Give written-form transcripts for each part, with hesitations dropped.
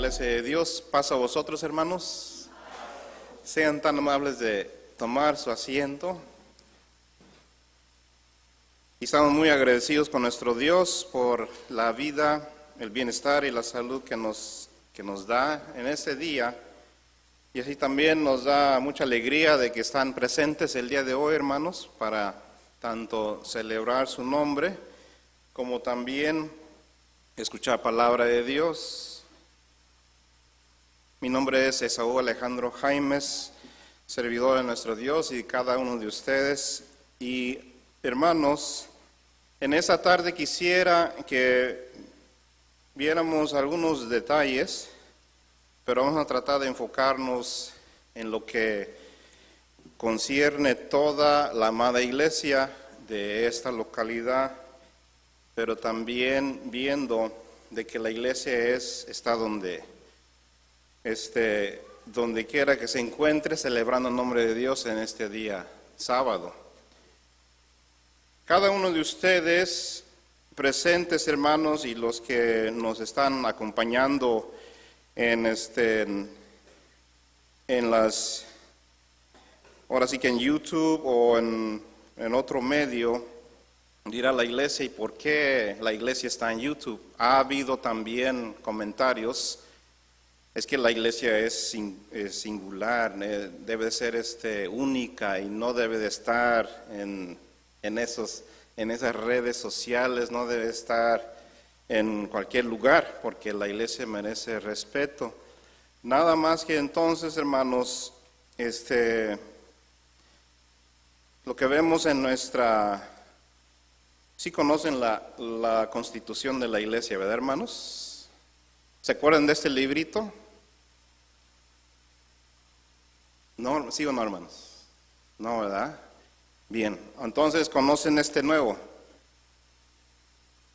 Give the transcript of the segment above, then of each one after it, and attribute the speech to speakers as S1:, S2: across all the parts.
S1: Iglesia de Dios. Paz a vosotros, hermanos. Sean tan amables de tomar su asiento. Y estamos muy agradecidos con nuestro Dios por la vida, el bienestar y la salud que nos da en este día. Y así también nos da mucha alegría de que están presentes el día de hoy, hermanos, para tanto celebrar su nombre como también escuchar palabra de Dios. Mi nombre es Esaú Alejandro Jaimes, servidor de nuestro Dios y de cada uno de ustedes. Y hermanos, en esta tarde quisiera que viéramos algunos detalles, pero vamos a tratar de enfocarnos en lo que concierne toda la amada iglesia de esta localidad, pero también viendo de que la iglesia está donde quiera que se encuentre, celebrando el nombre de Dios en este día sábado. Cada uno de ustedes presentes, hermanos, y los que nos están acompañando ahora sí que en YouTube o en otro medio, dirá la iglesia, ¿y por qué la iglesia está en YouTube? Ha habido también comentarios, es que la iglesia es singular, debe ser única y no debe de estar en esas redes sociales, no debe estar en cualquier lugar, porque la iglesia merece respeto. Nada más que entonces, hermanos, lo que vemos en sí conocen la constitución de la iglesia, ¿verdad, hermanos? ¿Se acuerdan de este librito? ¿No? ¿Sí o no, hermanos? No, ¿verdad? Bien, entonces, ¿conocen este nuevo?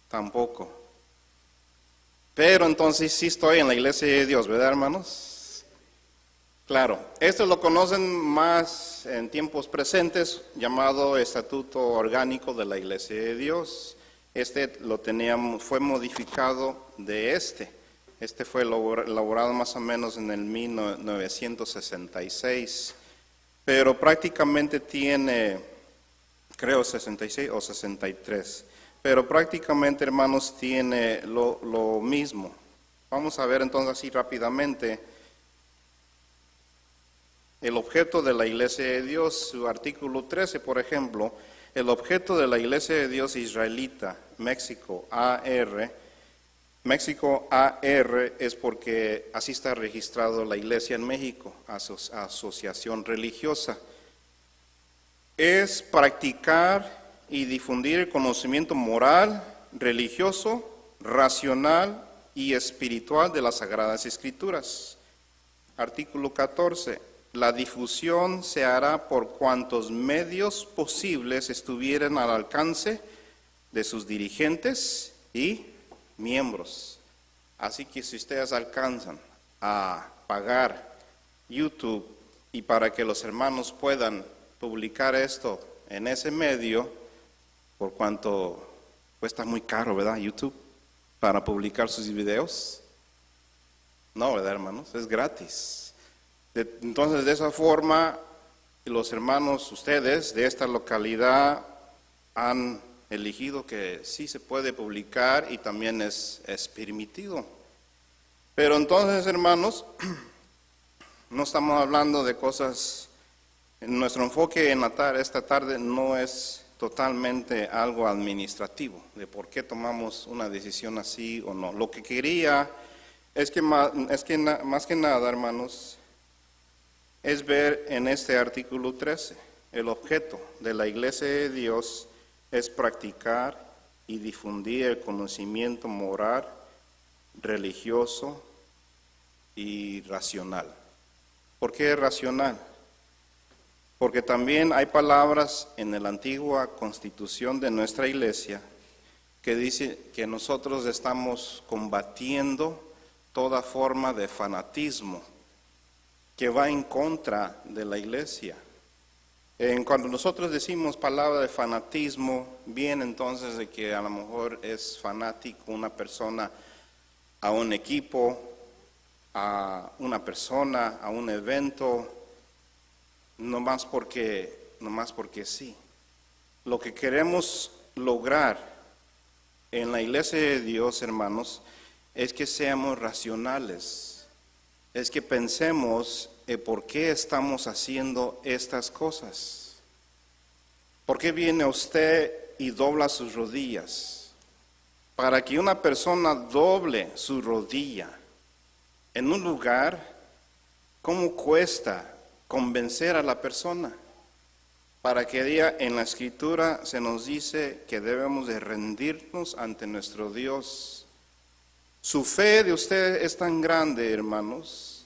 S1: Tampoco. Pero entonces sí estoy en la iglesia de Dios, ¿verdad, hermanos? Claro, esto lo conocen más en tiempos presentes, llamado Estatuto Orgánico de la Iglesia de Dios. Fue modificado de Este fue elaborado más o menos en el 1966, pero prácticamente tiene, creo 66 o 63, pero prácticamente, hermanos, tiene lo mismo. Vamos a ver entonces así rápidamente el objeto de la Iglesia de Dios, su artículo 13, por ejemplo. El objeto de la Iglesia de Dios israelita, México AR es porque así está registrado la Iglesia en México, asociación religiosa. Es practicar y difundir el conocimiento moral, religioso, racional y espiritual de las Sagradas Escrituras. Artículo 14. La difusión se hará por cuantos medios posibles estuvieran al alcance de sus dirigentes y miembros. Así que si ustedes alcanzan a pagar YouTube y para que los hermanos puedan publicar esto en ese medio, por cuanto cuesta muy caro, ¿verdad? YouTube, para publicar sus videos. No, ¿verdad, hermanos? Es gratis. Entonces, de esa forma, los hermanos, ustedes de esta localidad han elegido que sí se puede publicar y también es permitido. Pero entonces, hermanos, no estamos hablando de cosas, nuestro enfoque en esta tarde no es totalmente algo administrativo, de por qué tomamos una decisión así o no. Lo que quería es que más que nada, hermanos, es ver en este artículo 13, el objeto de la Iglesia de Dios es practicar y difundir el conocimiento moral, religioso y racional. ¿Por qué racional? Porque también hay palabras en la antigua constitución de nuestra iglesia que dice que nosotros estamos combatiendo toda forma de fanatismo que va en contra de la iglesia. Cuando nosotros decimos palabra de fanatismo, viene entonces de que a lo mejor es fanático una persona a un equipo, a una persona, a un evento, no más porque sí. Lo que queremos lograr en la iglesia de Dios, hermanos, es que seamos racionales, es que pensemos por qué estamos haciendo estas cosas. ¿Por qué viene usted y dobla sus rodillas? Para que una persona doble su rodilla en un lugar, ¿cómo cuesta convencer a la persona? Para que día en la Escritura se nos dice que debemos de rendirnos ante nuestro Dios. Su fe de usted es tan grande, hermanos,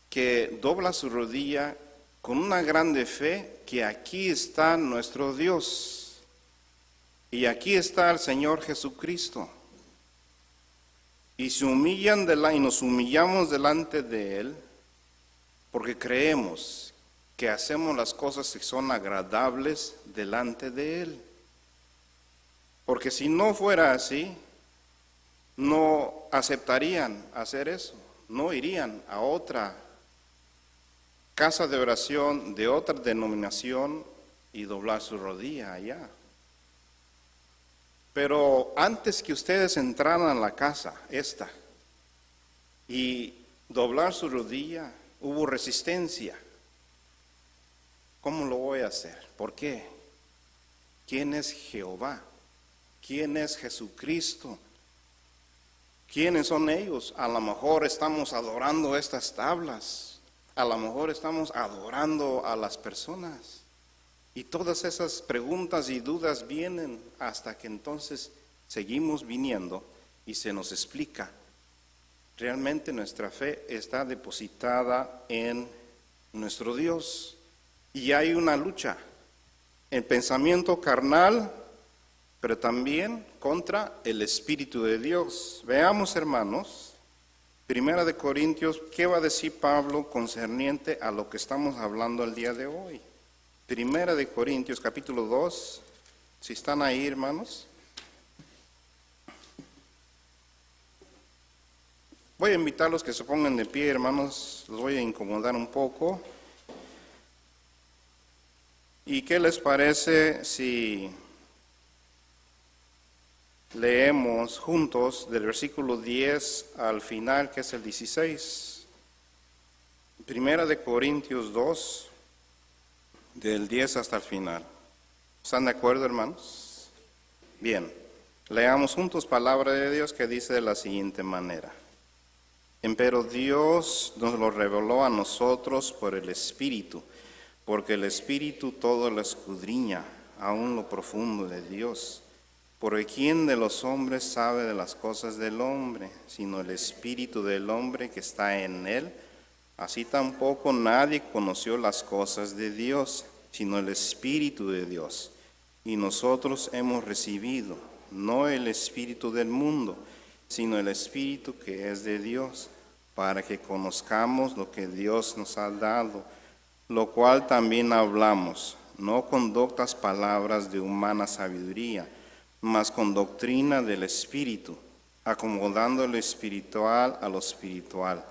S1: que dobla su rodilla con una grande fe que aquí está nuestro Dios. Y aquí está el Señor Jesucristo. Y se humillan y nos humillamos delante de Él porque creemos que hacemos las cosas que son agradables delante de Él. Porque si no fuera así, no aceptarían hacer eso, no irían a otra casa de oración de otra denominación y doblar su rodilla allá. Pero antes que ustedes entraran a la casa esta y doblar su rodilla, hubo resistencia. ¿Cómo lo voy a hacer? ¿Por qué? ¿Quién es Jehová? ¿Quién es Jesucristo? ¿Quiénes son ellos? A lo mejor estamos adorando estas tablas, a lo mejor estamos adorando a las personas. Y todas esas preguntas y dudas vienen hasta que entonces seguimos viniendo y se nos explica. Realmente nuestra fe está depositada en nuestro Dios. Y hay una lucha, el pensamiento carnal, pero también contra el Espíritu de Dios. Veamos, hermanos, 1 Corintios, ¿qué va a decir Pablo concerniente a lo que estamos hablando el día de hoy? 1 Corintios, capítulo 2, si están ahí, hermanos. Voy a invitarlos que se pongan de pie, hermanos, los voy a incomodar un poco. ¿Y qué les parece si leemos juntos del versículo 10 al final, que es el 16? 1 Corintios 2, del 10 hasta el final. ¿Están de acuerdo, hermanos? Bien, leamos juntos palabra de Dios que dice de la siguiente manera. Empero Dios nos lo reveló a nosotros por el Espíritu, porque el Espíritu todo lo escudriña, aún lo profundo de Dios. Porque ¿quién de los hombres sabe de las cosas del hombre, sino el Espíritu del hombre que está en él? Así tampoco nadie conoció las cosas de Dios, sino el Espíritu de Dios. Y nosotros hemos recibido, no el Espíritu del mundo, sino el Espíritu que es de Dios, para que conozcamos lo que Dios nos ha dado, lo cual también hablamos, no con doctas palabras de humana sabiduría, mas con doctrina del Espíritu, acomodando lo espiritual a lo espiritual.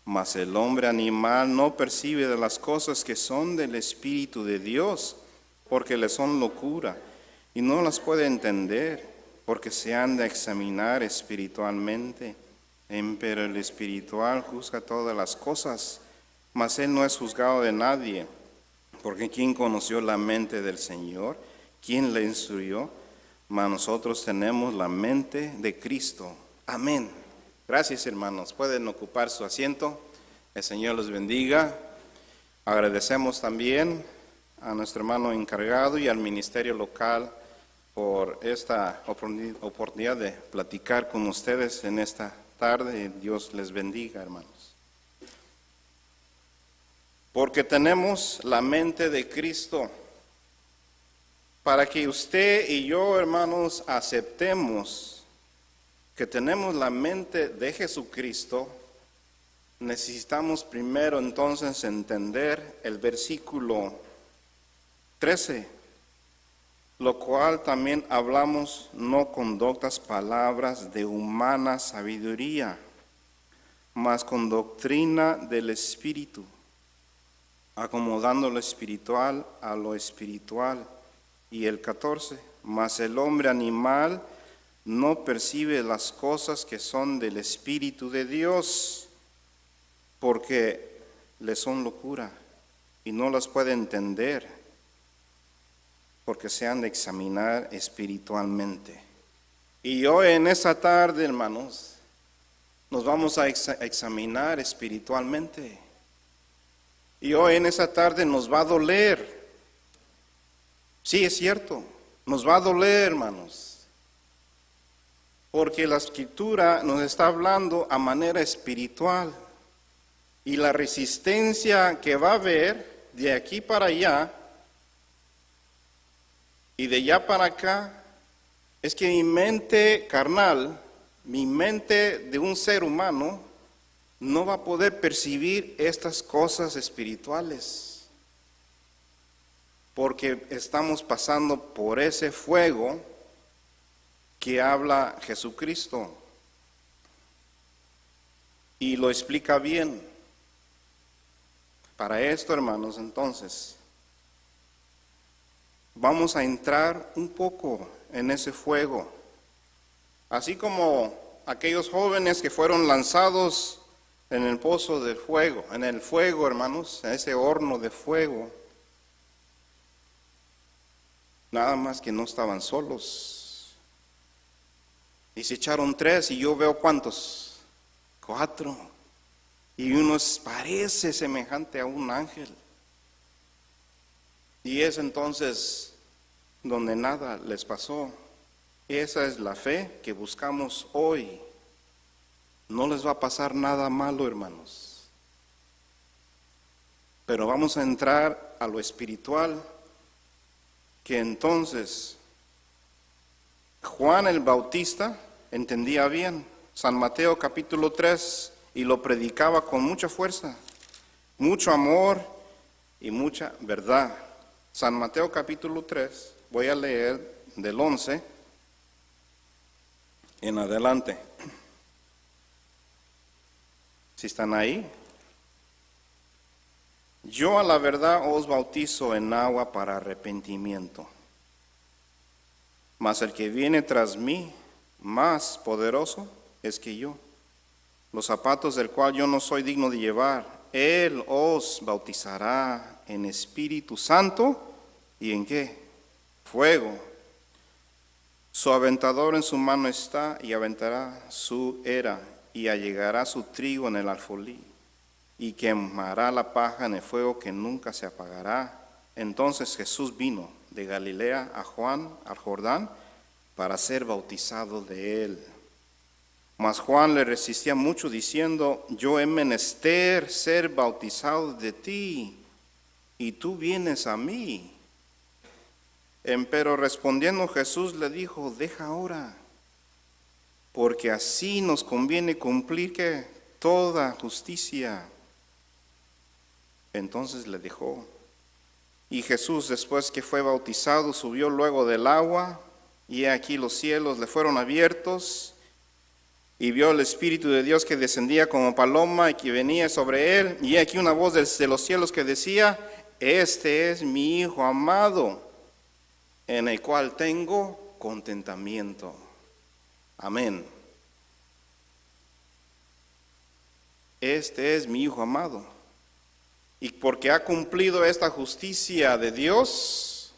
S1: Mas el hombre animal no percibe de las cosas que son del Espíritu de Dios, porque le son locura, y no las puede entender, porque se han de examinar espiritualmente. Pero el espiritual juzga todas las cosas, mas él no es juzgado de nadie, porque ¿quién conoció la mente del Señor? ¿Quién le instruyó? Mas nosotros tenemos la mente de Cristo. Amén. Gracias, hermanos. Pueden ocupar su asiento. El Señor los bendiga. Agradecemos también a nuestro hermano encargado y al ministerio local por esta oportunidad de platicar con ustedes en esta tarde. Dios les bendiga, hermanos. Porque tenemos la mente de Cristo. Para que usted y yo, hermanos, aceptemos que tenemos la mente de Jesucristo, necesitamos primero entonces entender el versículo 13, lo cual también hablamos no con doctas palabras de humana sabiduría, mas con doctrina del Espíritu, acomodando lo espiritual a lo espiritual. Y el 14, mas el hombre animal no percibe las cosas que son del Espíritu de Dios, porque le son locura y no las puede entender, porque se han de examinar espiritualmente. Y hoy en esta tarde, hermanos, nos vamos a examinar espiritualmente. Y hoy en esta tarde nos va a doler. Sí, es cierto, nos va a doler, hermanos, porque la Escritura nos está hablando a manera espiritual. Y la resistencia que va a haber de aquí para allá y de allá para acá, es que mi mente carnal, mi mente de un ser humano, no va a poder percibir estas cosas espirituales, porque estamos pasando por ese fuego que habla Jesucristo, y lo explica bien. Para esto, hermanos, entonces, vamos a entrar un poco en ese fuego, así como aquellos jóvenes que fueron lanzados en el pozo del fuego, en el fuego, hermanos, en ese horno de fuego. Nada más que no estaban solos. Y se echaron 3 y yo veo ¿cuántos? 4. Y uno parece semejante a un ángel. Y es entonces donde nada les pasó. Esa es la fe que buscamos hoy. No les va a pasar nada malo, hermanos. Pero vamos a entrar a lo espiritual, que entonces Juan el Bautista entendía bien San Mateo capítulo 3 y lo predicaba con mucha fuerza, mucho amor y mucha verdad. San Mateo capítulo 3, voy a leer del 11 en adelante. Si están ahí. Yo a la verdad os bautizo en agua para arrepentimiento, mas el que viene tras mí, más poderoso es que yo, los zapatos del cual yo no soy digno de llevar. Él os bautizará en Espíritu Santo y ¿en qué? Fuego. Su aventador en su mano está y aventará su era y allegará su trigo en el alfolí y quemará la paja en el fuego que nunca se apagará. Entonces Jesús vino de Galilea a Juan, al Jordán, para ser bautizado de él. Mas Juan le resistía mucho diciendo: yo he menester ser bautizado de ti, y tú vienes a mí. Empero respondiendo Jesús le dijo: deja ahora, porque así nos conviene cumplir que toda justicia. Entonces le dejó. Y Jesús, después que fue bautizado, subió luego del agua, y aquí los cielos le fueron abiertos, y vio el Espíritu de Dios que descendía como paloma y que venía sobre él. Y aquí una voz desde los cielos que decía: este es mi Hijo amado, en el cual tengo contentamiento. Amén. Este es mi Hijo amado. Y porque ha cumplido esta justicia de Dios,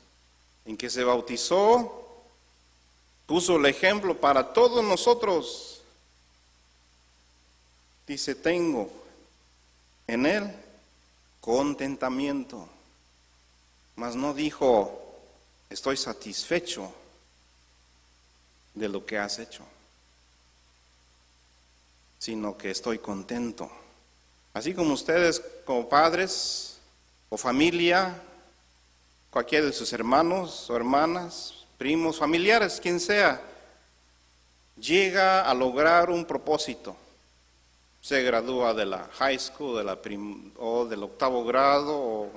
S1: en que se bautizó, puso el ejemplo para todos nosotros. Dice: tengo en él contentamiento. Mas no dijo: estoy satisfecho de lo que has hecho, sino que estoy contento. Así como ustedes, como padres o familia, cualquiera de sus hermanos o hermanas, primos, familiares, quien sea, llega a lograr un propósito. Se gradúa de la high school, o del 8º grado, o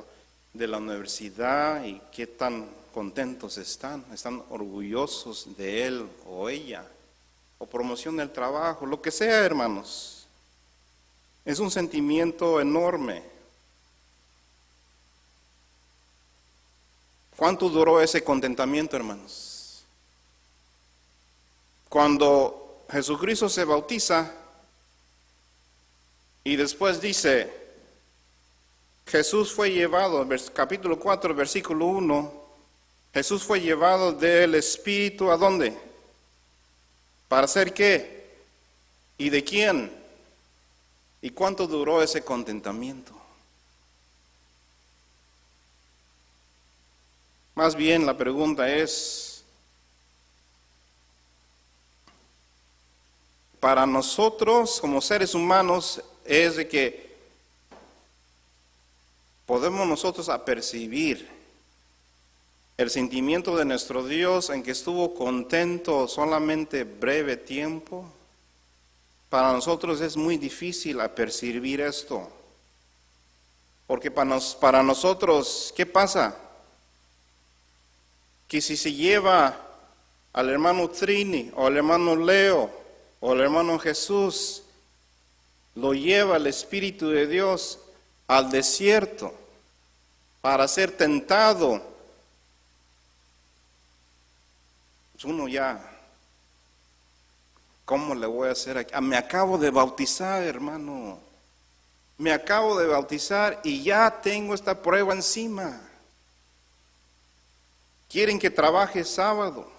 S1: de la universidad, y qué tan contentos están orgullosos de él o ella, o promoción del trabajo, lo que sea, hermanos. Es un sentimiento enorme. ¿Cuánto duró ese contentamiento, hermanos? Cuando Jesucristo se bautiza y después dice, Jesús fue llevado, capítulo 4, versículo 1, Jesús fue llevado del Espíritu, ¿a dónde? ¿Para hacer qué? ¿Y de quién? ¿Y cuánto duró ese contentamiento? Más bien la pregunta es, para nosotros como seres humanos es de que podemos nosotros apercibir el sentimiento de nuestro Dios en que estuvo contento solamente breve tiempo. Para nosotros es muy difícil apercibir esto, porque para nosotros, ¿qué pasa? Que si se lleva al hermano Trini, o al hermano Leo, o al hermano Jesús, lo lleva el Espíritu de Dios al desierto para ser tentado, pues uno ya, ¿cómo le voy a hacer aquí? Me acabo de bautizar, hermano. Me acabo de bautizar y ya tengo esta prueba encima. Quieren que trabaje sábado.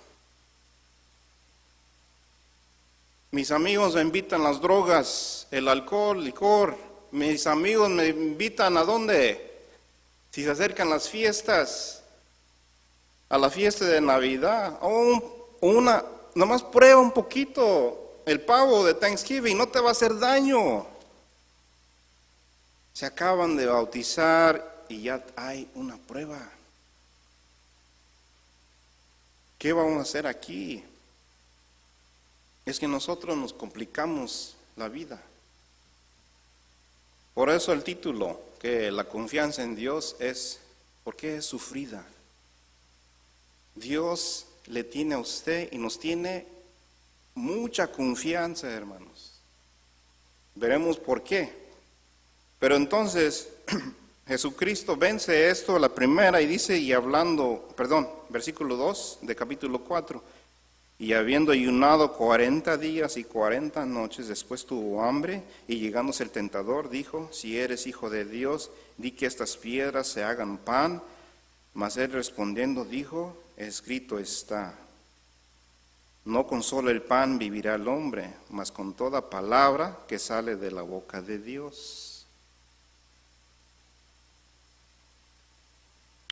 S1: Mis amigos me invitan las drogas, el alcohol, licor. Mis amigos me invitan ¿a dónde? Si se acercan las fiestas, a la fiesta de Navidad, nomás prueba un poquito el pavo de Thanksgiving, no te va a hacer daño. Se acaban de bautizar y ya hay una prueba. ¿Qué vamos a hacer aquí? Es que nosotros nos complicamos la vida. Por eso el título, que la confianza en Dios es, ¿por qué es sufrida? Dios le tiene a usted y nos tiene mucha confianza, hermanos. Veremos por qué. Pero entonces, Jesucristo vence esto, la primera, y dice, versículo 2 de capítulo 4. Y habiendo ayunado 40 días y 40 noches, después tuvo hambre, y llegándose el tentador, dijo, si eres hijo de Dios, di que estas piedras se hagan pan. Mas él respondiendo dijo, escrito está, no con solo el pan vivirá el hombre, mas con toda palabra que sale de la boca de Dios.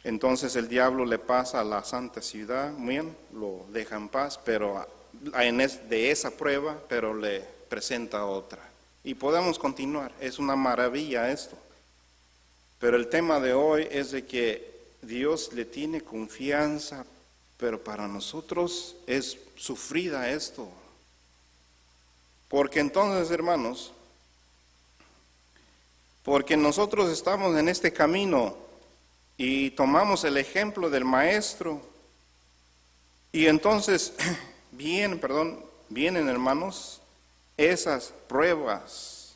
S1: Entonces el diablo le pasa a la santa ciudad, bien, lo deja en paz, pero de esa prueba, pero le presenta otra. Y podemos continuar, es una maravilla esto. Pero el tema de hoy es de que Dios le tiene confianza, pero para nosotros es sufrida esto. Porque entonces, hermanos, porque nosotros estamos en este camino y tomamos el ejemplo del maestro, y entonces vienen, hermanos, esas pruebas,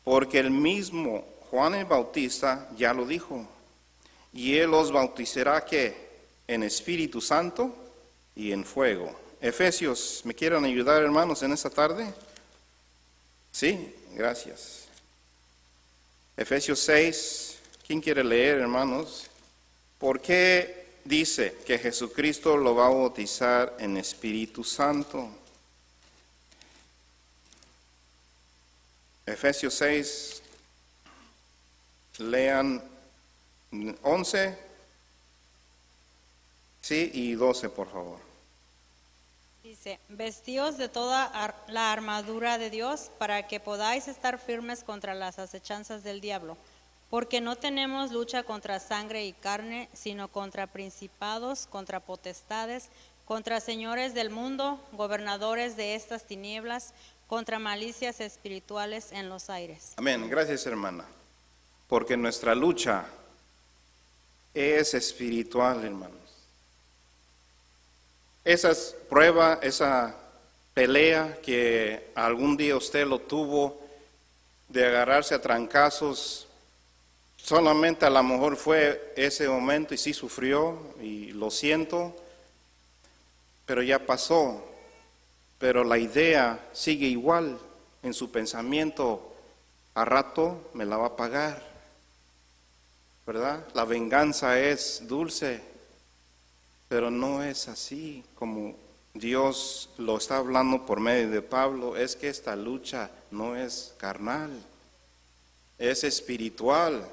S1: porque el mismo Juan el Bautista ya lo dijo, y él os bautizará ¿qué? En Espíritu Santo y en fuego. Efesios, ¿me quieren ayudar, hermanos, en esta tarde? Sí, gracias. Efesios 6, ¿quién quiere leer, hermanos? ¿Por qué dice que Jesucristo lo va a bautizar en Espíritu Santo? Efesios 6, lean 11, sí, y 12, por favor.
S2: Dice, vestíos de toda la armadura de Dios para que podáis estar firmes contra las acechanzas del diablo, porque no tenemos lucha contra sangre y carne, sino contra principados, contra potestades, contra señores del mundo, gobernadores de estas tinieblas, contra malicias espirituales en los aires.
S1: Amén, gracias, hermana, porque nuestra lucha es espiritual, hermanos. Esa prueba, esa pelea que algún día usted lo tuvo, de agarrarse a trancazos. Solamente a lo mejor fue ese momento y sí sufrió y lo siento, pero ya pasó. Pero la idea sigue igual en su pensamiento, a rato me la va a pagar, ¿verdad? La venganza es dulce, pero no es así como Dios lo está hablando por medio de Pablo. Es que esta lucha no es carnal, es espiritual.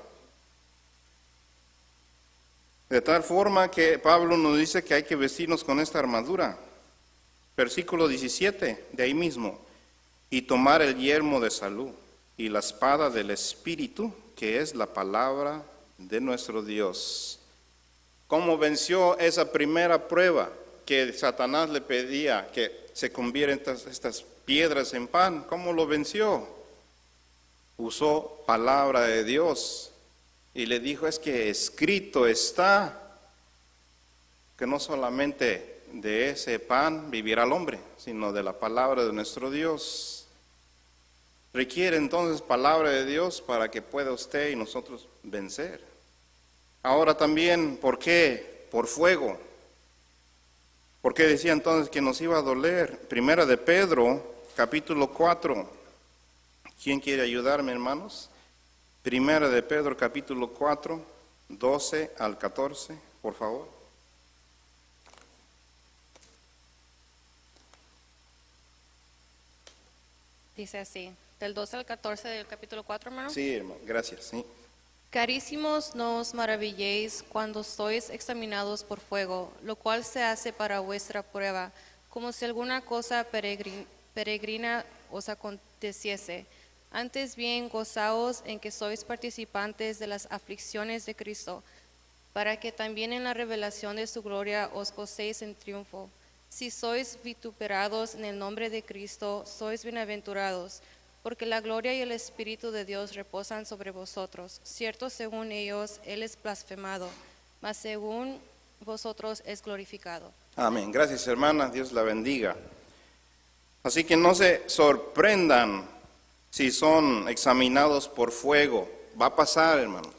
S1: De tal forma que Pablo nos dice que hay que vestirnos con esta armadura. Versículo 17, de ahí mismo. Y tomar el yelmo de salud y la espada del Espíritu, que es la palabra de nuestro Dios. ¿Cómo venció esa primera prueba que Satanás le pedía que se conviertan estas piedras en pan? ¿Cómo lo venció? Usó palabra de Dios. Y le dijo, es que escrito está que no solamente de ese pan vivirá el hombre, sino de la palabra de nuestro Dios. Requiere entonces palabra de Dios para que pueda usted y nosotros vencer. Ahora también, ¿por qué? Por fuego. ¿Por qué decía entonces que nos iba a doler? Primera de Pedro, capítulo 4. ¿Quién quiere ayudarme, hermanos? Primera de Pedro, capítulo 4, 12 al 14, por favor.
S3: Dice así, del 12 al 14 del capítulo 4, hermano.
S1: Sí, hermano, gracias. Sí.
S3: Carísimos, no os maravilléis cuando sois examinados por fuego, lo cual se hace para vuestra prueba, como si alguna cosa peregrina os aconteciese. Antes bien, gozaos en que sois participantes de las aflicciones de Cristo, para que también en la revelación de su gloria os gocéis en triunfo. Si sois vituperados en el nombre de Cristo, sois bienaventurados, porque la gloria y el Espíritu de Dios reposan sobre vosotros. Cierto, según ellos, Él es blasfemado, mas según vosotros es glorificado.
S1: Amén. Gracias, hermana. Dios la bendiga. Así que no se sorprendan si son examinados por fuego. Va a pasar, hermanos.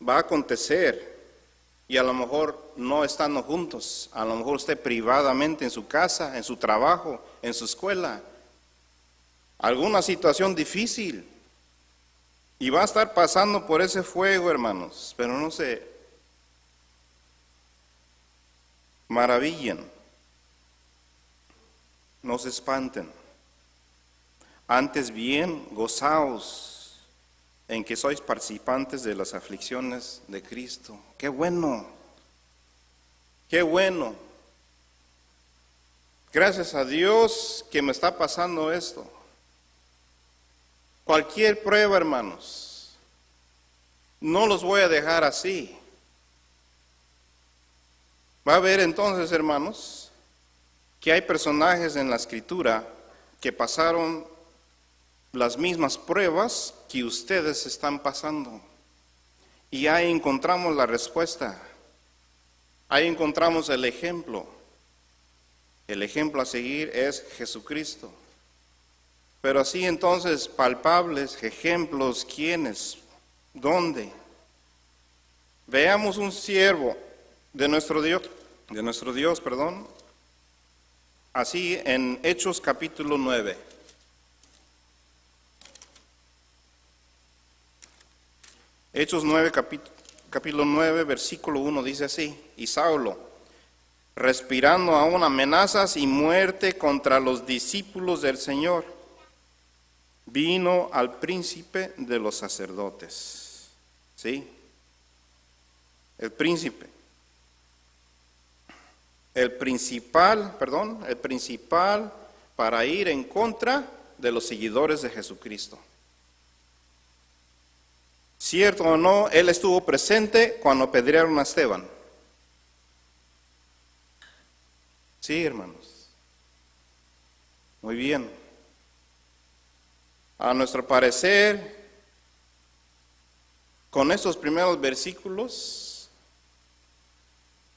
S1: Va a acontecer. Y a lo mejor no estando juntos. A lo mejor usted privadamente en su casa, en su trabajo, en su escuela. Alguna situación difícil. Y va a estar pasando por ese fuego, hermanos. Pero no se maravillen. No se espanten. Antes bien, gozaos en que sois participantes de las aflicciones de Cristo. ¡Qué bueno! ¡Qué bueno! Gracias a Dios que me está pasando esto. Cualquier prueba, hermanos, no los voy a dejar así. Va a haber entonces, hermanos, que hay personajes en la Escritura que pasaron las mismas pruebas que ustedes están pasando. Y ahí encontramos la respuesta. Ahí encontramos el ejemplo. El ejemplo a seguir es Jesucristo. Pero así entonces, palpables, ejemplos, ¿quiénes? ¿Dónde? Veamos un siervo de nuestro Dios, así en Hechos capítulo 9. Hechos 9, capítulo 9, versículo 1 dice así: y Saulo, respirando aún amenazas y muerte contra los discípulos del Señor, vino al príncipe de los sacerdotes. ¿Sí? El príncipe. El principal para ir en contra de los seguidores de Jesucristo. Cierto o no, él estuvo presente cuando apedrearon a Esteban. Sí, hermanos. Muy bien. A nuestro parecer, con estos primeros versículos,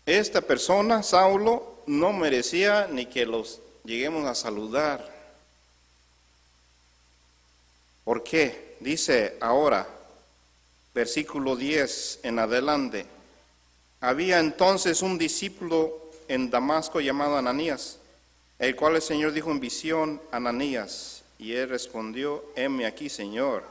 S1: esta persona, Saulo, no merecía ni que los lleguemos a saludar. ¿Por qué? Dice ahora, versículo 10 en adelante. Había entonces un discípulo en Damasco llamado Ananías, el cual el Señor dijo en visión: Ananías. Y él respondió: heme aquí, Señor.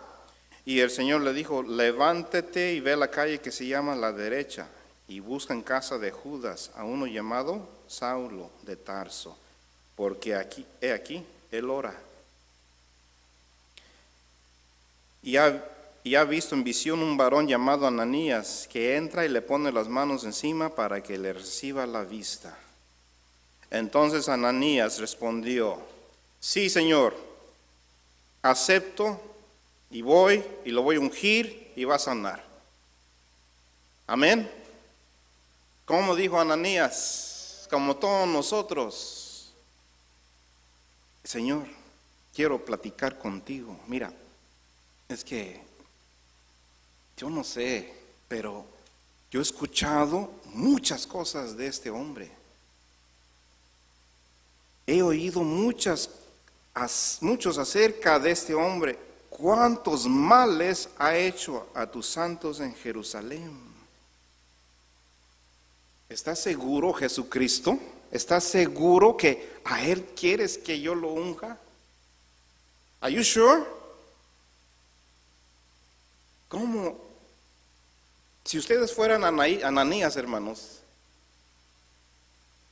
S1: Y el Señor le dijo: levántate y ve a la calle que se llama La Derecha, y busca en casa de Judas a uno llamado Saulo de Tarso, porque he aquí, él ora. Y ha visto en visión un varón llamado Ananías, que entra y le pone las manos encima para que le reciba la vista. Entonces Ananías respondió: sí, Señor, acepto y voy y lo voy a ungir y va a sanar. Amén. Como dijo Ananías, como todos nosotros: Señor, quiero platicar contigo. Mira, es que yo no sé, pero yo he escuchado muchas cosas de este hombre. He oído muchos acerca de este hombre. ¿Cuántos males ha hecho a tus santos en Jerusalén? ¿Estás seguro, Jesucristo? ¿Estás seguro que a él quieres que yo lo unja? Are you sure? ¿Cómo? Si ustedes fueran Ananías, hermanos,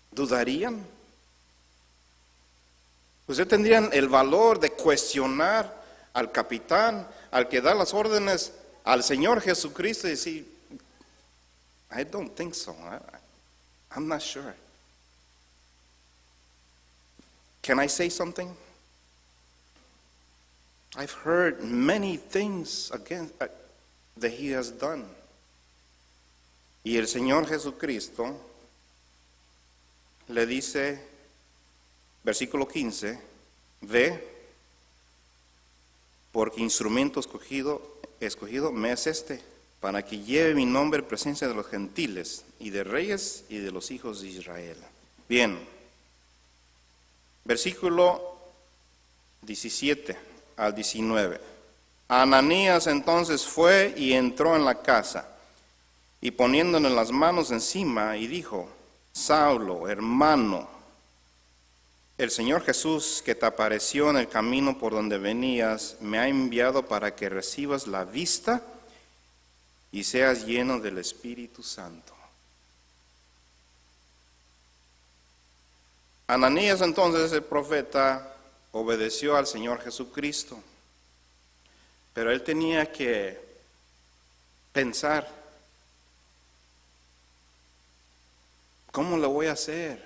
S1: ¿dudarían? Ustedes tendrían el valor de cuestionar al capitán, al que da las órdenes, al Señor Jesucristo, y decir: I don't think so. I'm not sure. Can I say something? I've heard many things that he has done. Y el Señor Jesucristo le dice, versículo 15, ve, porque instrumento escogido me es este, para que lleve mi nombre en presencia de los gentiles y de reyes y de los hijos de Israel. Bien, versículo 17 al 19. Ananías entonces fue y entró en la casa, y poniéndole las manos encima, y dijo: Saulo, hermano, el Señor Jesús, que te apareció en el camino por donde venías, me ha enviado para que recibas la vista y seas lleno del Espíritu Santo. Ananías entonces, el profeta, obedeció al Señor Jesucristo, pero él tenía que pensar: ¿cómo lo voy a hacer?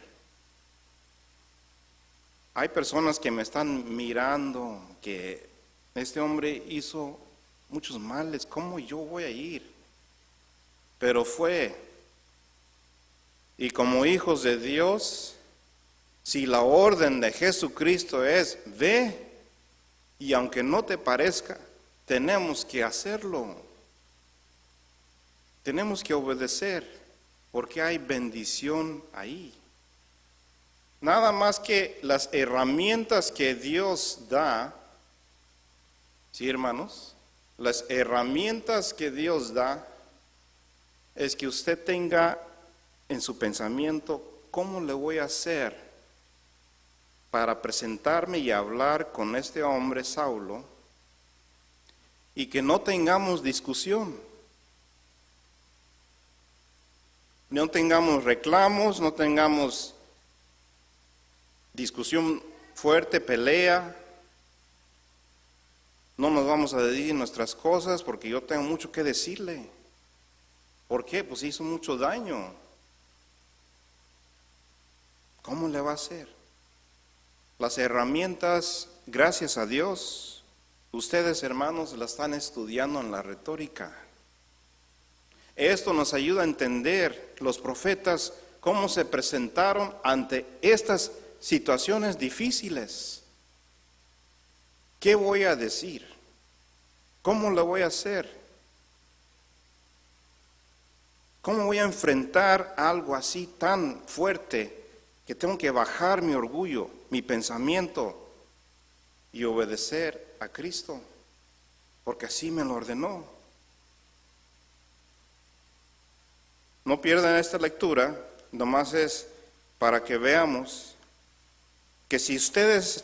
S1: Hay personas que me están mirando, que este hombre hizo muchos males, ¿cómo yo voy a ir? Pero fue. Y como hijos de Dios, si la orden de Jesucristo es ve, y aunque no te parezca, tenemos que hacerlo. Tenemos que obedecer, porque hay bendición ahí. Nada más que las herramientas que Dios da, ¿sí, hermanos? Las herramientas que Dios da es que usted tenga en su pensamiento: ¿cómo le voy a hacer para presentarme y hablar con este hombre Saulo y que no tengamos discusión? No tengamos reclamos, no tengamos discusión fuerte, pelea. No nos vamos a decir nuestras cosas porque yo tengo mucho que decirle. ¿Por qué? Pues hizo mucho daño. ¿Cómo le va a hacer? Las herramientas, gracias a Dios, ustedes, hermanos, las están estudiando en la retórica. Esto nos ayuda a entender los profetas cómo se presentaron ante estas situaciones difíciles. ¿Qué voy a decir? ¿Cómo lo voy a hacer? ¿Cómo voy a enfrentar algo así tan fuerte que tengo que bajar mi orgullo, mi pensamiento y obedecer a Cristo? porque así me lo ordenó. No pierdan esta lectura, nomás es para que veamos que si ustedes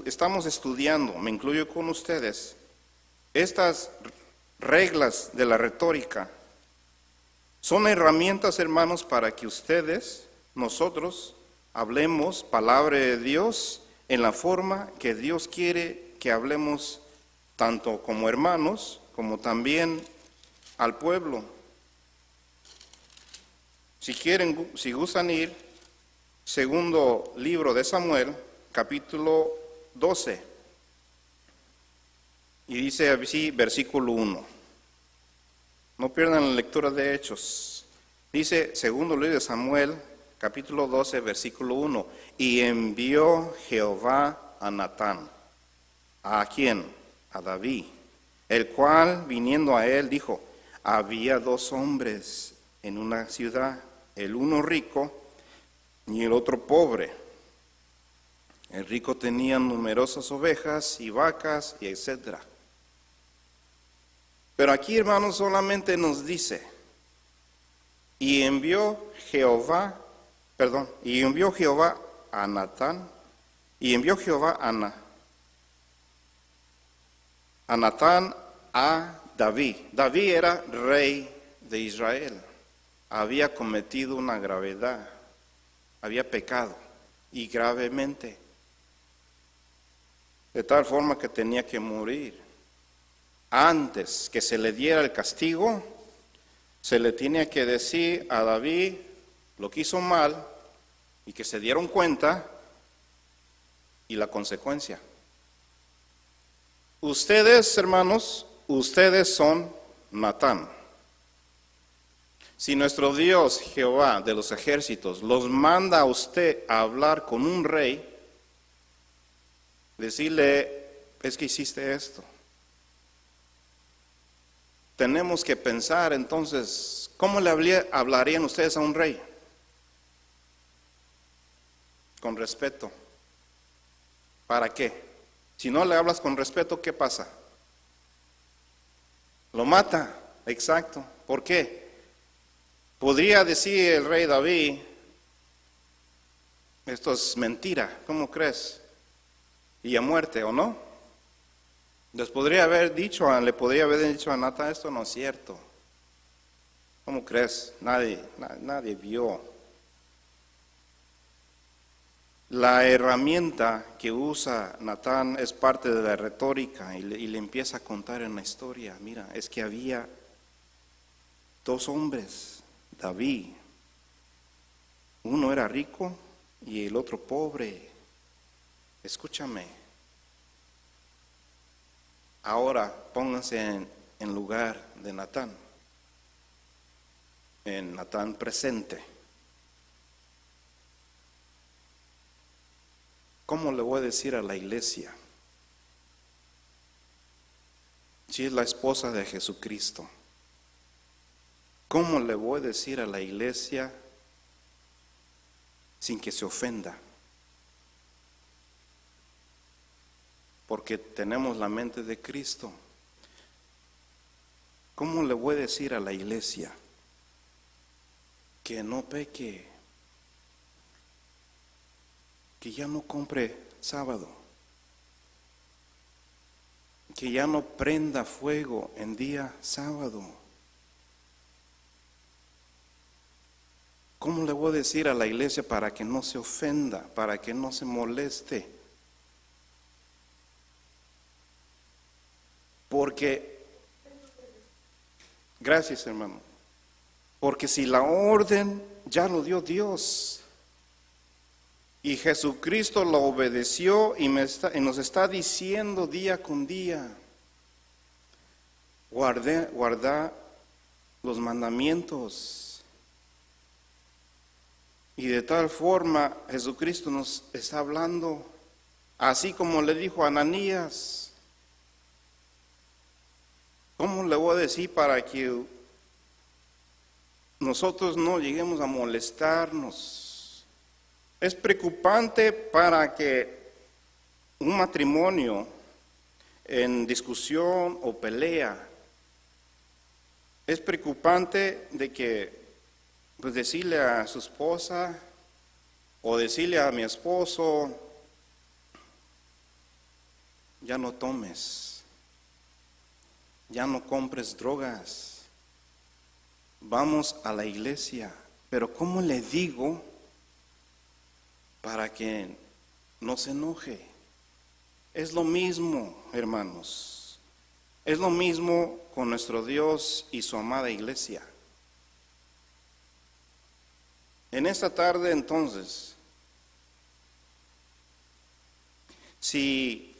S1: estamos estudiando, me incluyo con ustedes, estas reglas de la retórica, son herramientas, hermanos, para que ustedes, nosotros, hablemos palabra de Dios en la forma que Dios quiere que hablemos, tanto como hermanos, como también al pueblo. Si quieren, si gustan ir, segundo libro de Samuel, capítulo 12, y dice así, versículo 1. No pierdan la lectura de Hechos. Dice, segundo libro de Samuel, capítulo 12, versículo 1. Y envió Jehová a Natán. ¿A quién? A David. El cual, viniendo a él, dijo, había dos hombres en una ciudad, el uno rico y el otro pobre. El rico tenía numerosas ovejas y vacas y etcétera. Pero aquí, hermanos, solamente nos dice, y envió Jehová a Natán, y envió Jehová a Natán a David. David era rey de Israel, había cometido una gravedad, había pecado, y gravemente, de tal forma que tenía que morir. Antes que se le diera el castigo, se le tenía que decir a David lo que hizo mal y que se dieron cuenta y la consecuencia. Ustedes, hermanos, ustedes son Natán. Si nuestro Dios, Jehová de los ejércitos, los manda a usted a hablar con un rey, decirle, es que hiciste esto. Tenemos que pensar entonces, ¿cómo le hablarían ustedes a un rey? Con respeto. ¿Para qué? Si no le hablas con respeto, ¿qué pasa? Lo mata, exacto. ¿Por qué? Podría decir el rey David, esto es mentira, ¿cómo crees? Y a muerte, ¿o no? Le podría haber dicho a Natán, esto no es cierto. ¿Cómo crees? Nadie vio. La herramienta que usa Natán es parte de la retórica y le empieza a contar una historia. Mira, es que había dos hombres, David. Uno era rico y el otro pobre. Escúchame. Ahora pónganse en lugar de Natán, en Natán presente. ¿Cómo le voy a decir a la iglesia? Si es la esposa de Jesucristo, ¿cómo le voy a decir a la iglesia sin que se ofenda? Porque tenemos la mente de Cristo. ¿Cómo le voy a decir a la iglesia que no peque, que ya no compre sábado, que ya no prenda fuego en día sábado? ¿Cómo le voy a decir a la iglesia para que no se ofenda, para que no se moleste? Porque, gracias hermano, porque si la orden ya lo dio Dios y Jesucristo lo obedeció y nos está diciendo día con día, guarda los mandamientos. Y de tal forma Jesucristo nos está hablando, así como le dijo a Ananías. ¿Cómo le voy a decir para que nosotros no lleguemos a molestarnos? Es preocupante para que un matrimonio en discusión o pelea. Es preocupante de que, pues, decirle a su esposa o decirle a mi esposo, ya no tomes, ya no compres drogas, vamos a la iglesia. Pero ¿cómo le digo para que no se enoje? Es lo mismo, hermanos. Es lo mismo con nuestro Dios y su amada iglesia. En esta tarde, entonces, si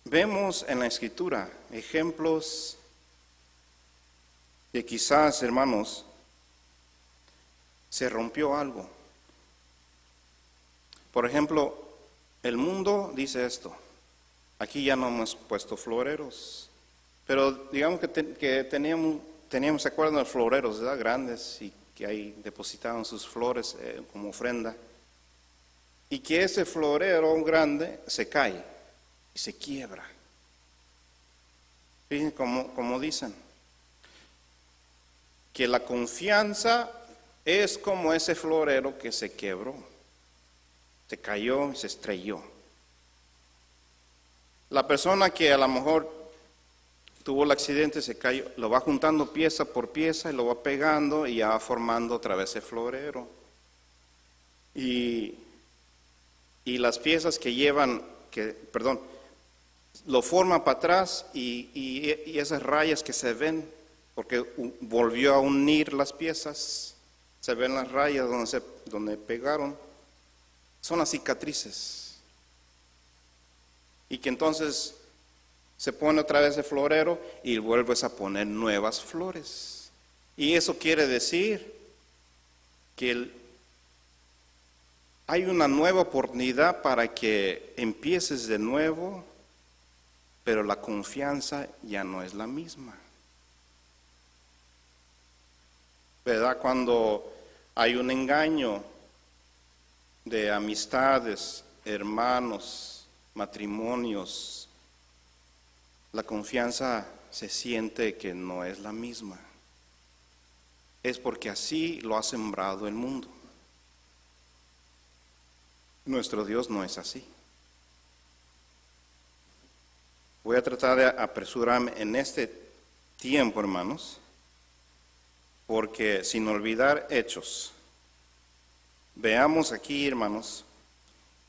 S1: vemos en la Escritura ejemplos de quizás, hermanos, se rompió algo. Por ejemplo, el mundo dice esto. Aquí ya no hemos puesto floreros, pero digamos que teníamos, ¿se acuerdan de los floreros, ¿verdad? Grandes, y que ahí depositaban sus flores como ofrenda. Y que ese florero grande se cae y se quiebra. Fíjense como dicen, que la confianza es como ese florero que se quebró, se cayó y se estrelló. La persona que a lo mejor tuvo el accidente, se cayó, lo va juntando pieza por pieza y lo va pegando y ya va formando otra vez el florero. Y las piezas que llevan, lo forma para atrás y esas rayas que se ven, porque volvió a unir las piezas, se ven las rayas donde pegaron, son las cicatrices. Y que entonces se pone otra vez el florero y vuelves a poner nuevas flores. Y eso quiere decir que hay una nueva oportunidad para que empieces de nuevo, pero la confianza ya no es la misma. ¿Verdad? Cuando hay un engaño de amistades, hermanos, matrimonios, la confianza se siente que no es la misma. Es porque así lo ha sembrado el mundo. Nuestro Dios no es así. Voy a tratar de apresurarme en este tiempo, hermanos, porque sin olvidar Hechos, veamos aquí, hermanos,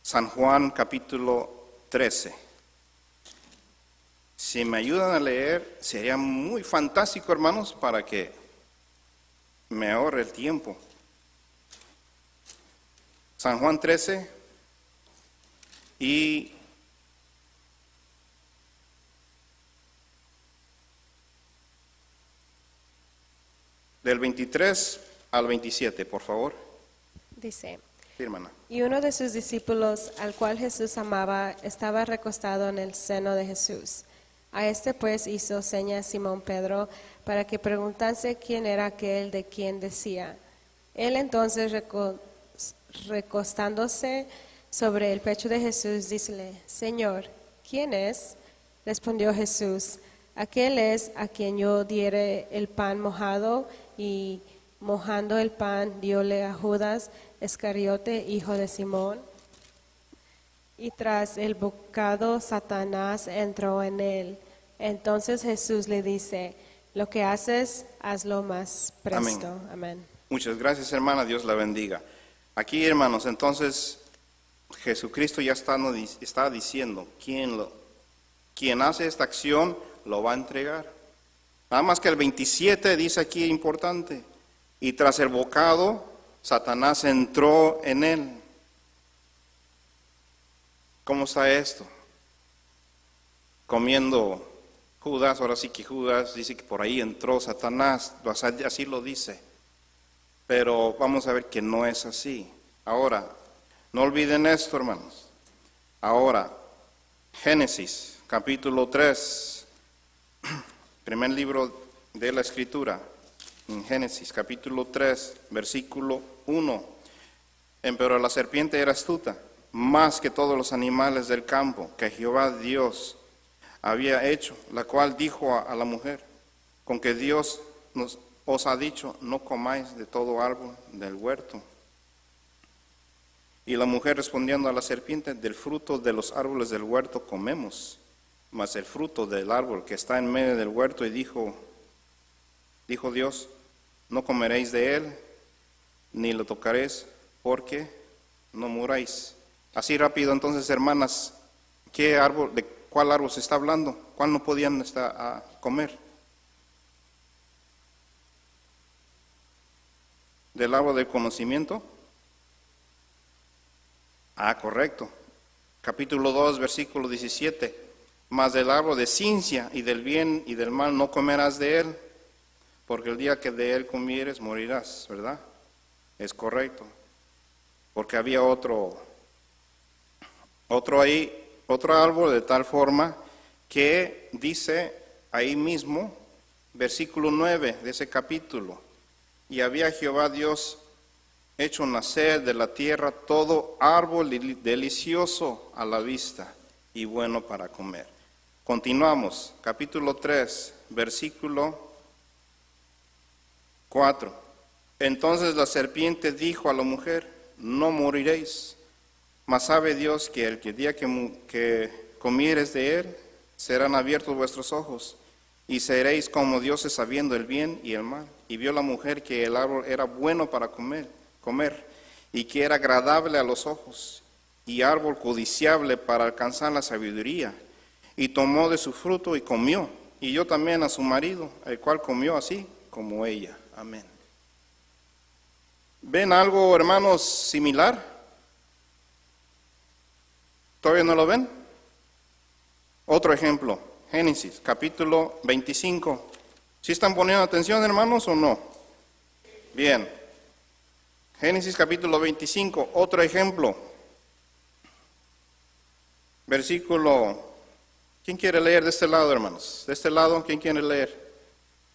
S1: San Juan capítulo 13. Si me ayudan a leer, sería muy fantástico, hermanos, para que me ahorre el tiempo. San Juan 13 y del 23 al 27, por favor.
S4: Dice,
S1: Sí, hermana.
S4: y uno de sus discípulos, al cual Jesús amaba, estaba recostado en el seno de Jesús. A este pues hizo señas Simón Pedro para que preguntase quién era aquel de quien decía. Él entonces, recostándose sobre el pecho de Jesús, dícele, Señor, ¿quién es? Respondió Jesús, aquel es a quien yo diere el pan mojado, y mojando el pan dióle a Judas Iscariote, hijo de Simón. Y tras el bocado Satanás entró en él. Entonces Jesús le dice, lo que haces, hazlo más presto. Amén.
S1: Muchas gracias, hermana, Dios la bendiga. Aquí, hermanos, entonces Jesucristo ya está diciendo, quien hace esta acción lo va a entregar. Nada más que el 27 dice aquí importante, y tras el bocado Satanás entró en él. ¿Cómo está esto? Comiendo Judas, ahora sí que Judas dice que por ahí entró Satanás, así lo dice. Pero vamos a ver que no es así. Ahora, no olviden esto, hermanos. Ahora, Génesis, capítulo 3, primer libro de la Escritura, en Génesis, capítulo 3, versículo 1. Pero la serpiente era astuta, más que todos los animales del campo, que Jehová Dios había hecho, la cual dijo a la mujer, con que Dios os ha dicho, no comáis de todo árbol del huerto. Y la mujer respondiendo a la serpiente, del fruto de los árboles del huerto comemos, mas el fruto del árbol que está en medio del huerto, y dijo Dios, no comeréis de él, ni lo tocaréis, porque no muráis. Así rápido entonces, hermanas, ¿de cuál árbol se está hablando? ¿Cuál no podían comer? ¿Del árbol del conocimiento? Correcto. Capítulo 2, versículo 17. Mas del árbol de ciencia y del bien y del mal no comerás de él, porque el día que de él comieres morirás, ¿verdad? Es correcto. Porque había otro árbol de tal forma que dice ahí mismo, versículo 9 de ese capítulo, y había Jehová Dios hecho nacer de la tierra todo árbol delicioso a la vista y bueno para comer. Continuamos, capítulo 3, versículo 4. Entonces la serpiente dijo a la mujer, no moriréis, mas sabe Dios que el día que comieres de él, serán abiertos vuestros ojos, y seréis como dioses sabiendo el bien y el mal. Y vio la mujer que el árbol era bueno para comer, y que era agradable a los ojos, y árbol codiciable para alcanzar la sabiduría. Y tomó de su fruto y comió, y dio también a su marido, el cual comió así como ella. Amén. ¿Ven algo, hermanos, similar? ¿Todavía no lo ven? Otro ejemplo, Génesis, capítulo 25. ¿Sí están poniendo atención, hermanos, o no? Bien. Génesis, capítulo 25, otro ejemplo. Versículo... ¿Quién quiere leer de este lado, hermanos? De este lado, ¿quién quiere leer?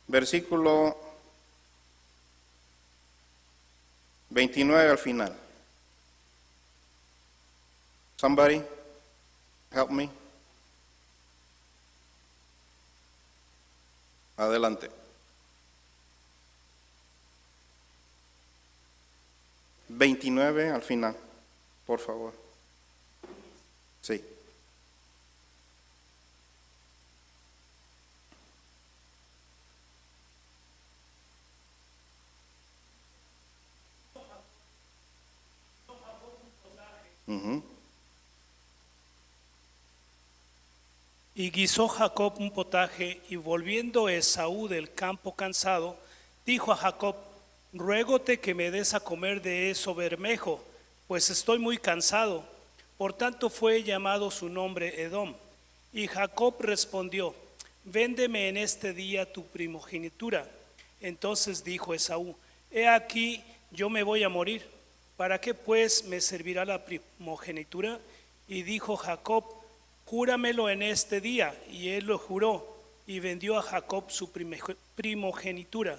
S1: Versículo 29 al final. Somebody, help me. Adelante. 29 al final, por favor. Sí.
S5: Y guisó Jacob un potaje, y volviendo Esaú del campo cansado, dijo a Jacob, ruégote que me des a comer de eso bermejo, pues estoy muy cansado. Por tanto fue llamado su nombre Edom. Y Jacob respondió, véndeme en este día tu primogenitura. Entonces dijo Esaú, he aquí, yo me voy a morir. ¿Para qué pues me servirá la primogenitura? Y dijo Jacob, júramelo en este día. Y él lo juró, y vendió a Jacob su primogenitura.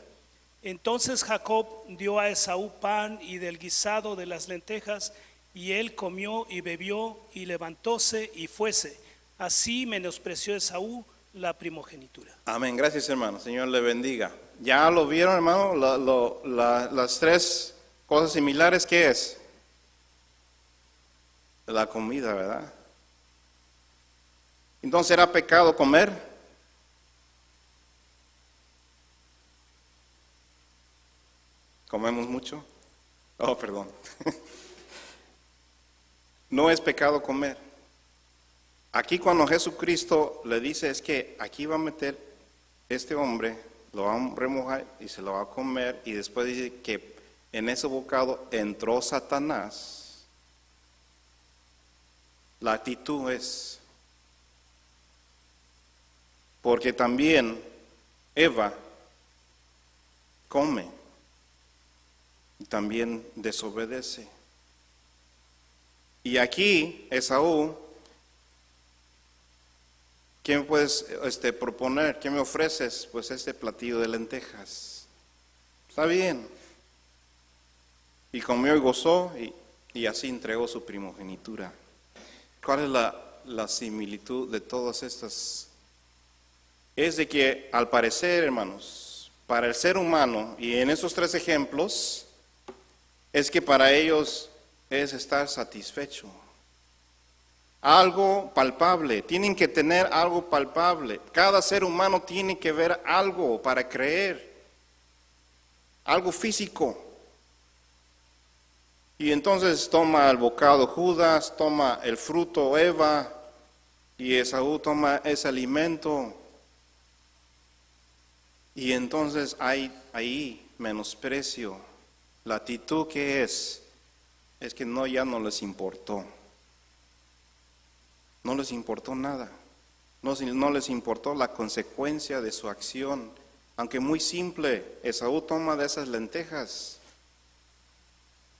S5: Entonces Jacob dio a Esaú pan y del guisado de las lentejas, y él comió y bebió, y levantóse y fuese. Así menospreció Esaú la primogenitura.
S1: Amén, gracias hermano, Señor le bendiga. ¿Ya lo vieron, hermano? Las tres cosas similares, ¿qué es? La comida, ¿verdad? Entonces, ¿era pecado comer? ¿Comemos mucho? Oh, perdón. No es pecado comer. Aquí cuando Jesucristo le dice es que aquí va a meter este hombre, lo va a remojar y se lo va a comer, y después dice que en ese bocado entró Satanás. La actitud es, porque también Eva come y también desobedece. Y aquí Esaú, ¿qué me puedes proponer? ¿Qué me ofreces? Pues este platillo de lentejas. Está bien. Y comió y gozó y así entregó su primogenitura. ¿Cuál es la similitud de todas estas es de que al parecer, hermanos, para el ser humano, y en esos 3 ejemplos, es que para ellos es estar satisfecho. Algo palpable, tienen que tener algo palpable. Cada ser humano tiene que ver algo para creer, algo físico. Y entonces toma el bocado Judas, toma el fruto Eva, y Esaú toma ese alimento. Y entonces hay ahí menosprecio. La actitud que es que ya no les importó. No les importó nada. No les importó la consecuencia de su acción. Aunque muy simple, Esaú toma de esas lentejas,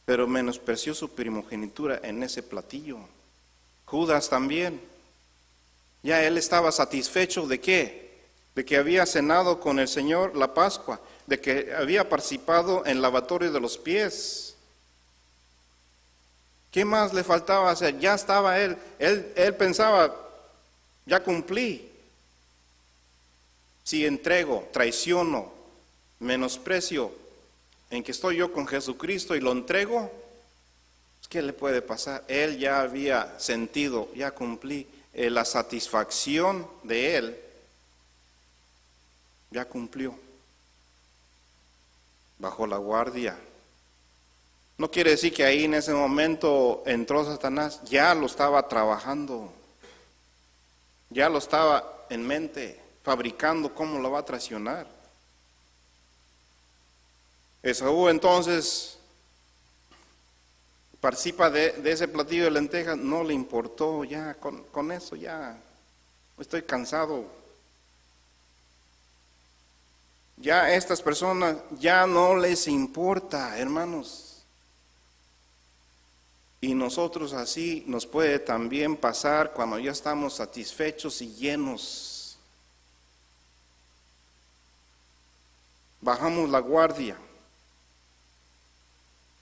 S1: pero menospreció su primogenitura en ese platillo. Judas también. Ya él estaba satisfecho ¿de qué? De que había cenado con el Señor la Pascua, de que había participado en el lavatorio de los pies. ¿Qué más le faltaba hacer? Ya estaba él pensaba, ya cumplí. Si entrego, traiciono, menosprecio, en que estoy yo con Jesucristo y lo entrego, ¿qué le puede pasar? Él ya había sentido, ya cumplí. La satisfacción de él ya cumplió. Bajó la guardia. No quiere decir que ahí en ese momento entró Satanás, ya lo estaba trabajando, ya lo estaba en mente, fabricando cómo lo va a traicionar. Esaú entonces participa de ese platillo de lentejas, no le importó, ya con eso ya estoy cansado. Ya a estas personas ya no les importa, hermanos. Y nosotros así nos puede también pasar cuando ya estamos satisfechos y llenos. Bajamos la guardia.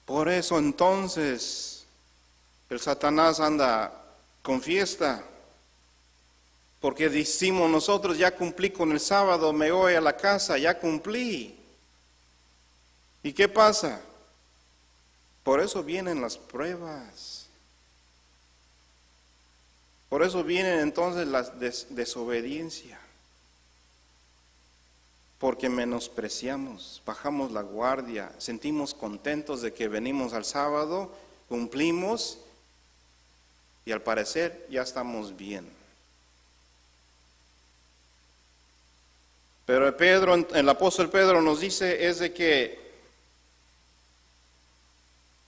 S1: Por eso entonces el Satanás anda con fiesta. Porque decimos nosotros, ya cumplí con el sábado, me voy a la casa, ya cumplí. ¿Y qué pasa? Por eso vienen las pruebas. Por eso vienen entonces las desobediencia. Porque menospreciamos, bajamos la guardia, sentimos contentos de que venimos al sábado, cumplimos y al parecer ya estamos bien. Pero el apóstol Pedro nos dice es que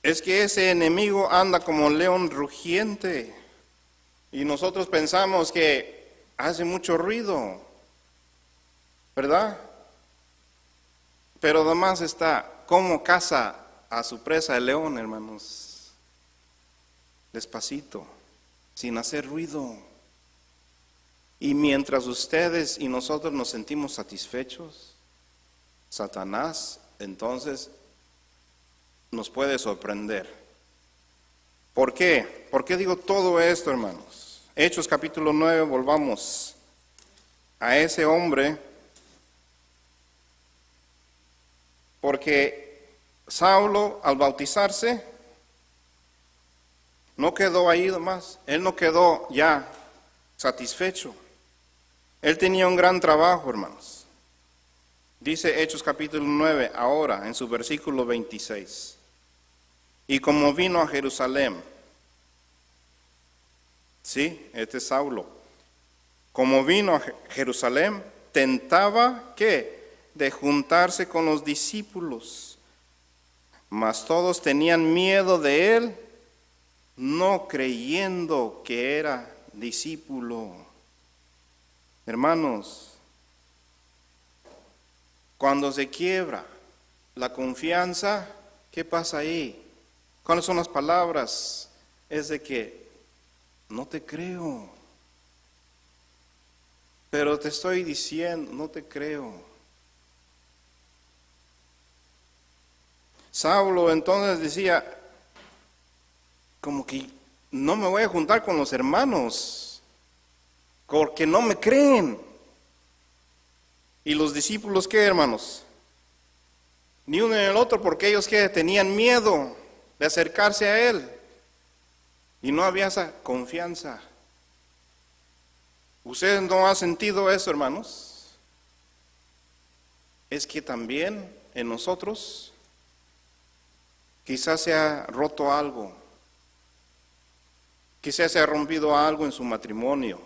S1: ese enemigo anda como un león rugiente y nosotros pensamos que hace mucho ruido, ¿verdad? Pero además está como caza a su presa el león, hermanos, despacito, sin hacer ruido. Y mientras ustedes y nosotros nos sentimos satisfechos, Satanás entonces nos puede sorprender. ¿Por qué? ¿Por qué digo todo esto, hermanos? Hechos capítulo 9, volvamos a ese hombre, porque Saulo al bautizarse no quedó ahí nomás, él no quedó ya satisfecho. Él tenía un gran trabajo, hermanos. Dice Hechos capítulo 9, ahora en su versículo 26. Y como vino a Jerusalén, sí, este es Saulo, como vino a Jerusalén, tentaba, ¿qué? De juntarse con los discípulos, mas todos tenían miedo de él, no creyendo que era discípulo. Hermanos, cuando se quiebra la confianza, ¿qué pasa ahí? ¿Cuáles son las palabras? Es de que no te creo. Pero te estoy diciendo, no te creo. Saulo entonces decía, como que no me voy a juntar con los hermanos, porque no me creen. ¿Y los discípulos qué, hermanos? Ni uno ni el otro, porque ellos que tenían miedo de acercarse a Él. Y no había esa confianza. ¿Ustedes no han sentido eso, hermanos? Es que también en nosotros quizás se ha roto algo. Quizás se ha rompido algo en su matrimonio,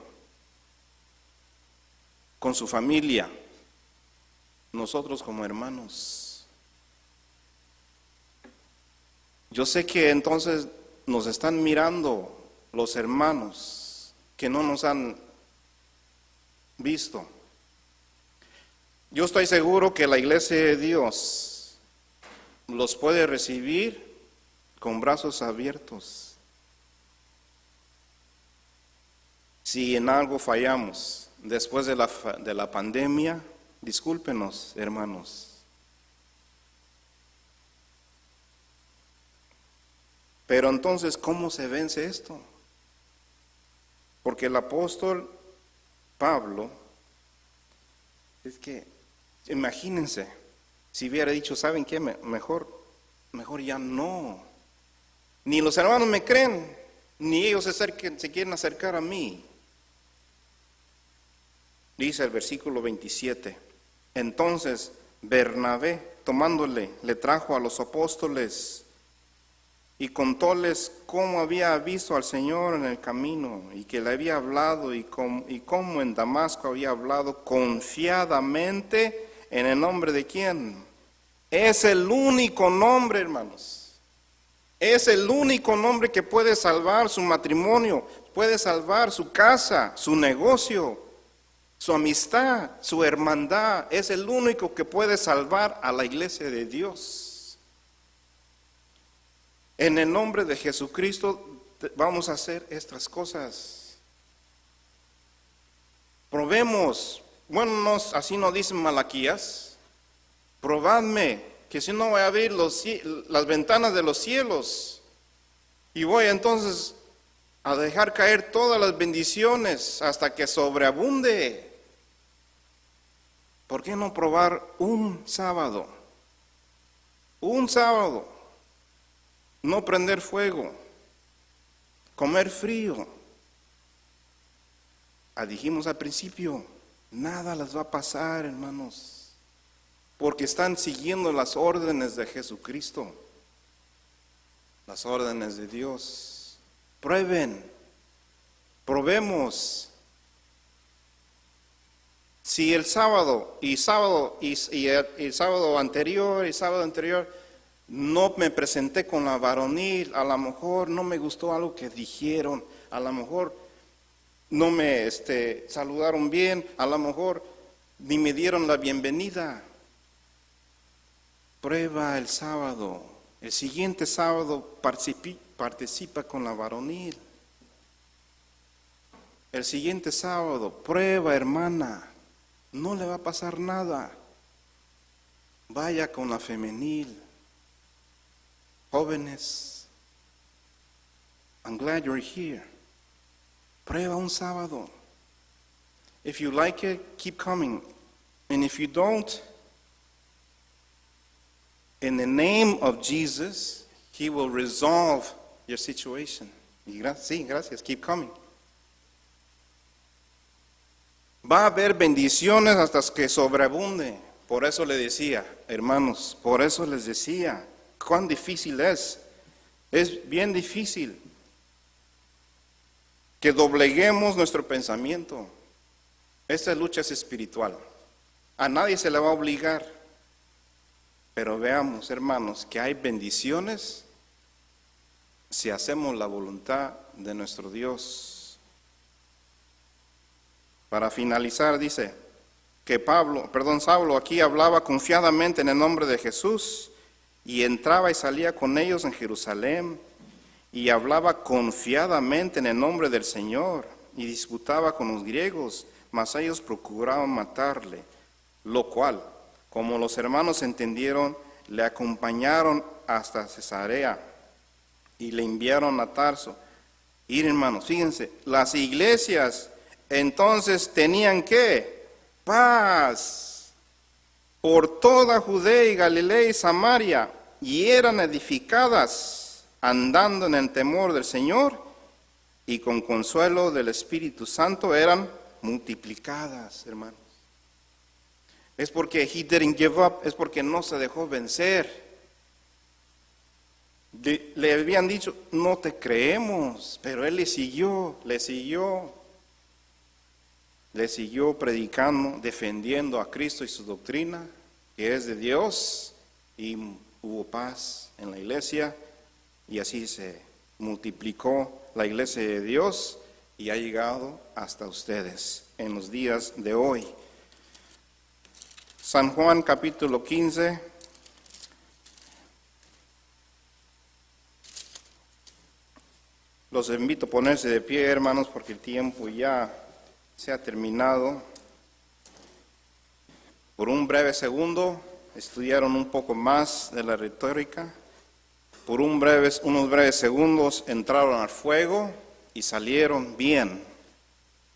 S1: con su familia, nosotros como hermanos. Yo sé que entonces nos están mirando los hermanos que no nos han visto. Yo estoy seguro que la iglesia de Dios los puede recibir con brazos abiertos. Si en algo fallamos después de la pandemia, discúlpenos, hermanos. Pero entonces, ¿cómo se vence esto? Porque el apóstol Pablo, es que, imagínense, si hubiera dicho, ¿saben qué? Mejor ya no. Ni los hermanos me creen, ni ellos se quieren acercar a mí. Dice el versículo 27, entonces Bernabé, tomándole, le trajo a los apóstoles y contóles cómo había visto al Señor en el camino y que le había hablado y cómo en Damasco había hablado confiadamente en el nombre de quién. Es el único nombre, hermanos. Es el único nombre que puede salvar su matrimonio, puede salvar su casa, su negocio, su amistad, su hermandad. Es el único que puede salvar a la iglesia de Dios. En el nombre de Jesucristo vamos a hacer estas cosas. Probemos, bueno, así nos dice Malaquías, probadme, que si no voy a abrir las ventanas de los cielos y voy entonces a dejar caer todas las bendiciones hasta que sobreabunde. ¿Por qué no probar un sábado? Un sábado. No prender fuego, comer frío. Dijimos al principio, nada les va a pasar, hermanos, porque están siguiendo las órdenes de Jesucristo, las órdenes de Dios. Probemos. Si el sábado anterior no me presenté con la varonil, a lo mejor no me gustó algo que dijeron, a lo mejor no me saludaron bien, a lo mejor ni me dieron la bienvenida. Prueba el sábado, el siguiente sábado participa con la varonil. El siguiente sábado, prueba, hermana, no le va a pasar nada. Vaya con la femenil. Jóvenes, I'm glad you're here. Prueba un sábado. If you like it, keep coming. And if you don't, in the name of Jesus, He will resolve your situation. Sí, gracias, keep coming. Va a haber bendiciones hasta que sobreabunde. Por eso le decía, hermanos, por eso les decía, cuán difícil es bien difícil que dobleguemos nuestro pensamiento. Esta lucha es espiritual, a nadie se le va a obligar, pero veamos, hermanos, que hay bendiciones si hacemos la voluntad de nuestro Dios. Para finalizar dice que Saulo aquí hablaba confiadamente en el nombre de Jesús, y entraba y salía con ellos en Jerusalén, y hablaba confiadamente en el nombre del Señor, y disputaba con los griegos, mas ellos procuraban matarle, lo cual, como los hermanos entendieron, le acompañaron hasta Cesarea, y le enviaron a Tarso. Y hermanos, fíjense, las iglesias entonces tenían ¿qué? Paz. por toda Judea y Galilea y Samaria, y eran edificadas, andando en el temor del Señor, y con consuelo del Espíritu Santo eran multiplicadas, hermanos. Es porque he didn't give up, es porque no se dejó vencer. Le habían dicho, no te creemos, pero él le siguió predicando, defendiendo a Cristo y su doctrina, que es de Dios, y hubo paz en la iglesia, y así se multiplicó la iglesia de Dios, y ha llegado hasta ustedes en los días de hoy. San Juan capítulo 15. Los invito a ponerse de pie, hermanos, porque el tiempo ya se ha terminado. Por un breve segundo estudiaron un poco más de la retórica. Por unos breves segundos entraron al fuego y salieron bien.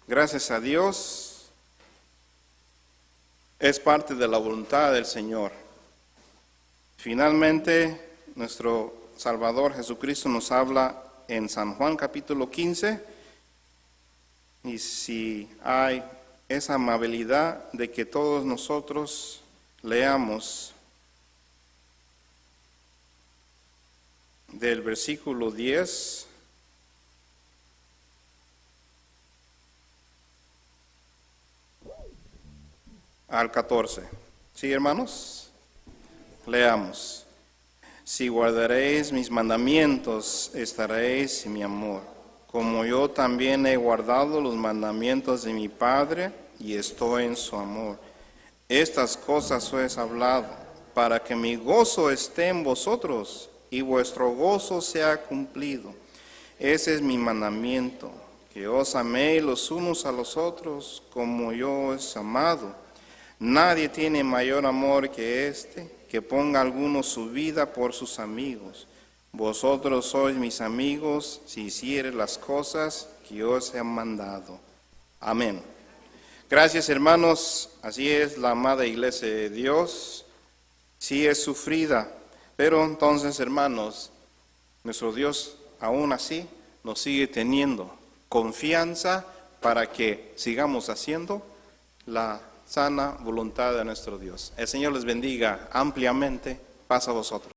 S1: Gracias a Dios, es parte de la voluntad del Señor. Finalmente, nuestro Salvador Jesucristo nos habla en San Juan capítulo 15, y si hay esa amabilidad de que todos nosotros leamos del versículo 10 al 14. ¿Sí, hermanos? Leamos. Si guardaréis mis mandamientos, estaréis en mi amor, como yo también he guardado los mandamientos de mi Padre y estoy en su amor. Estas cosas os he hablado, para que mi gozo esté en vosotros y vuestro gozo sea cumplido. Ese es mi mandamiento, que os améis los unos a los otros como yo os he amado. Nadie tiene mayor amor que este, que ponga alguno su vida por sus amigos. Vosotros sois mis amigos si hiciereis las cosas que yo os he mandado. Amén. Gracias, hermanos. Así es la amada iglesia de Dios. Sí es sufrida, pero entonces, hermanos, nuestro Dios aún así nos sigue teniendo confianza para que sigamos haciendo la sana voluntad de nuestro Dios. El Señor les bendiga ampliamente. Paz a vosotros.